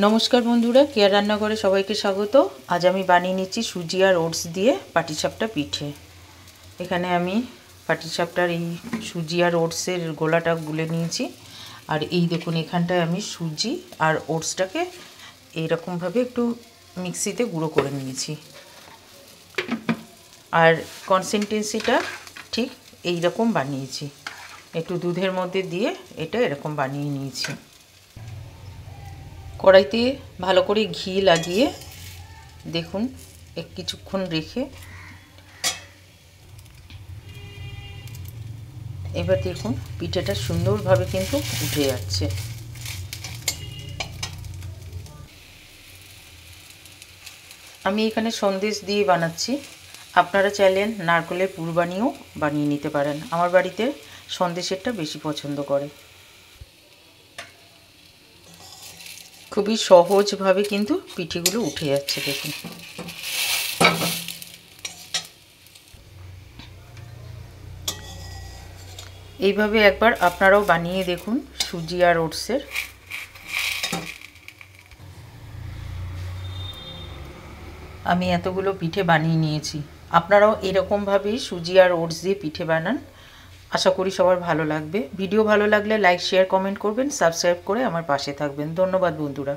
নমস্কার বন্ধুরা, কেয়ার রান্নাঘরে সবাইকে স্বাগত। আজ আমি বানিয়ে নিচ্ছি সুজি আর ওটস দিয়ে পাটিসাপটা পিঠে। এখানে আমি পাটিসাপটার এই সুজি আর ওটসের গোলাটা গুলে নিয়েছি। আর এই দেখুন, এখানটায় আমি সুজি আর ওটসটাকে এইরকমভাবে একটু মিক্সিতে গুঁড়ো করে নিয়েছি। আর কনসিস্টেন্সিটা ঠিক এই রকম বানিয়েছি, একটু দুধের মধ্যে দিয়ে এটা এরকম বানিয়ে নিয়েছি। কড়াইতে ভালো করে ঘি লাগিয়ে দেখুন কিছুক্ষণ রেখে এবার দেখুন পিঠেটা সুন্দরভাবে কিন্তু উঠে যাচ্ছে। আমি এখানে সন্দেশ দিয়ে বানাচ্ছি, আপনারা চাইলে নারকেলের পুর বানিয়েও বানিয়ে নিতে পারেন। আমার বাড়িতে সন্দেশেরটা বেশি পছন্দ করে। খুবই সহজভাবে কিন্তু পিঠেগুলো উঠে যাচ্ছে দেখুন। এইভাবে একবার আপনারাও বানিয়ে দেখুন সুজি আর ওটসের। আমি এতগুলো পিঠে বানিয়ে নিয়েছি, আপনারাও এরকমভাবেই সুজি আর ওটস দিয়ে পিঠে বানান। আশা করি সবার ভালো লাগবে। ভিডিও ভালো লাগলে লাইক, শেয়ার, কমেন্ট করবেন, সাবস্ক্রাইব করে আমার পাশে থাকবেন। ধন্যবাদ বন্ধুরা।